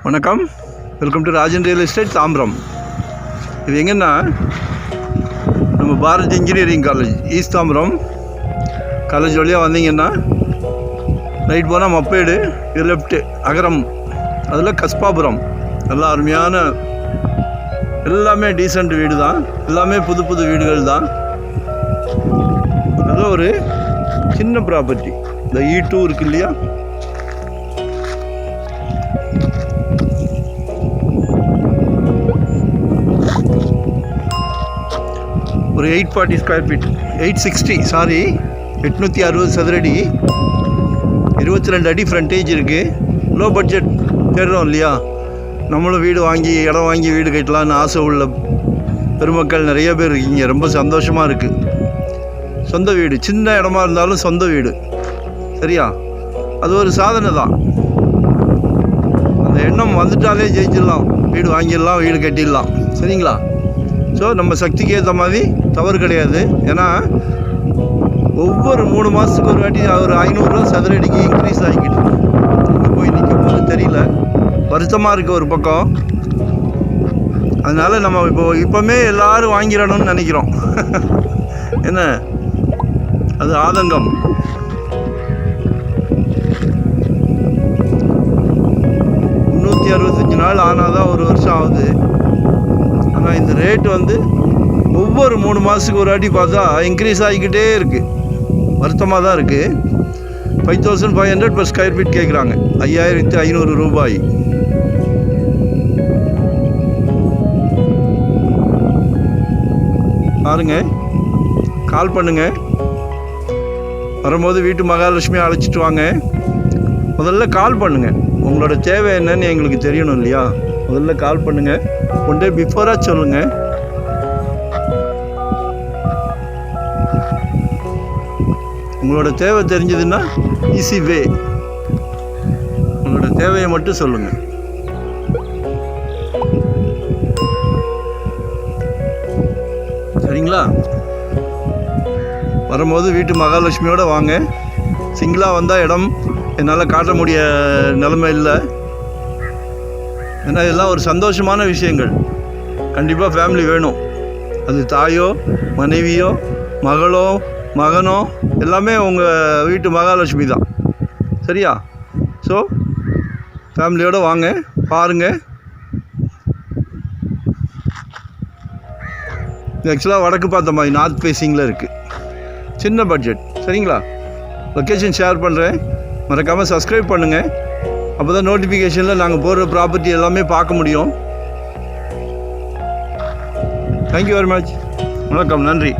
வணக்கம், welcome to Rajan real estate Tambaram. இது எங்கன்னா நம்ம Bharat engineering college east Tambaram college வழியாக வந்தீங்கன்னா ரைட் போனால் மப்பேடு, இது லெஃப்ட்டு அகரம், அதில் கஸ்பாபுரம். நல்லா அருமையான எல்லாமே டீசெண்ட் வீடு தான், எல்லாமே புது புது வீடுகள் தான். அதில் ஒரு சின்ன ப்ராப்பர்ட்டி, இந்த E2 இருக்கு இல்லையா, ஒரு 840 ஸ்கொயர் ஃபீட், 860 சதுரடி, 22 அடி ஃப்ரண்டேஜ் இருக்குது. லோ பட்ஜெட் தேடுறோம் இல்லையா, நம்மளும் வீடு வாங்கி இடம் வாங்கி வீடு கட்டலான்னு ஆசை உள்ள பெருமக்கள் நிறைய பேர் இருக்கீங்க. ரொம்ப சந்தோஷமாக இருக்குது. சொந்த வீடு, சின்ன இடமா இருந்தாலும் சொந்த வீடு, சரியா? அது ஒரு சாதனை தான். அந்த எண்ணம் வந்துட்டாலே ஜெயிச்சிடலாம், வீடு வாங்கிடலாம், வீடு கட்டிடலாம், சரிங்களா? ஸோ நம்ம சக்திக்கு ஏற்ற மாதிரி தவறு கிடையாது. ஏன்னா ஒவ்வொரு 3 மாதத்துக்கு ஒரு வாட்டி ஒரு 500 ரூபா சதுரடிக்கு இன்க்ரீஸ் ஆகிக்கிட்டு இங்கே போய் நிற்கும் போது தெரியல, வருத்தமாக இருக்குது ஒரு பக்கம். அதனால் நம்ம இப்போவுமே எல்லோரும் வாங்கிடணும்னு நினைக்கிறோம். என்ன அது ஆதங்கம். நாள் ஆனால் தான் ஒரு வருஷம் ஆகுது. ஆனால் இந்த ரேட்டு வந்து ஒவ்வொரு 3 மாதத்துக்கு ஒரு வாட்டி பார்த்தா இன்க்ரீஸ் ஆகிக்கிட்டே இருக்குது. வருத்தமாக தான் இருக்குது. 5500 per ஸ்கொயர் ஃபீட் கேட்குறாங்க, 5500 ரூபாய். பாருங்க, கால் பண்ணுங்க. வரும்போது வீட்டு மகாலட்சுமியை அழைச்சிட்டு வாங்க. முதல்ல கால் பண்ணுங்கள், உங்களோட தேவை என்னன்னு எங்களுக்கு தெரியணும் இல்லையா? முதல்ல கால் பண்ணுங்கள், 1 day பிஃபோராக சொல்லுங்கள். உங்களோட தேவை தெரிஞ்சதுன்னா ஈஸி வே, உங்களோட தேவையை மட்டும் சொல்லுங்கள். சரிங்களா? வரும்போது வீட்டு மகாலட்சுமியோடு வாங்க. சிங்கிளாக வந்தால் இடம் என்னால் காட்ட முடிய நிலைமை இல்லை. ஏன்னா இதெல்லாம் ஒரு சந்தோஷமான விஷயங்கள். கண்டிப்பாக ஃபேமிலி வேணும். அது தாயோ மனைவியோ மகளோ மகனோ எல்லாமே உங்கள் வீட்டு மகாலட்சுமி தான், சரியா? ஸோ ஃபேமிலியோடு வாங்க, பாருங்கள். இது ஆக்சுவலாக வடக்கு பார்த்த மாதிரி நார்த் ஃபேஸிங்கில் இருக்குது. சின்ன பட்ஜெட், சரிங்களா? லொக்கேஷன் ஷேர் பண்ணுறேன், மறக்காமல் சப்ஸ்கிரைப் பண்ணுங்கள். அப்போ தான் நோட்டிஃபிகேஷனில் நாங்கள் போடுற ப்ராப்பர்ட்டி எல்லாமே பார்க்க முடியும். Thank you very much. வணக்கம், நன்றி.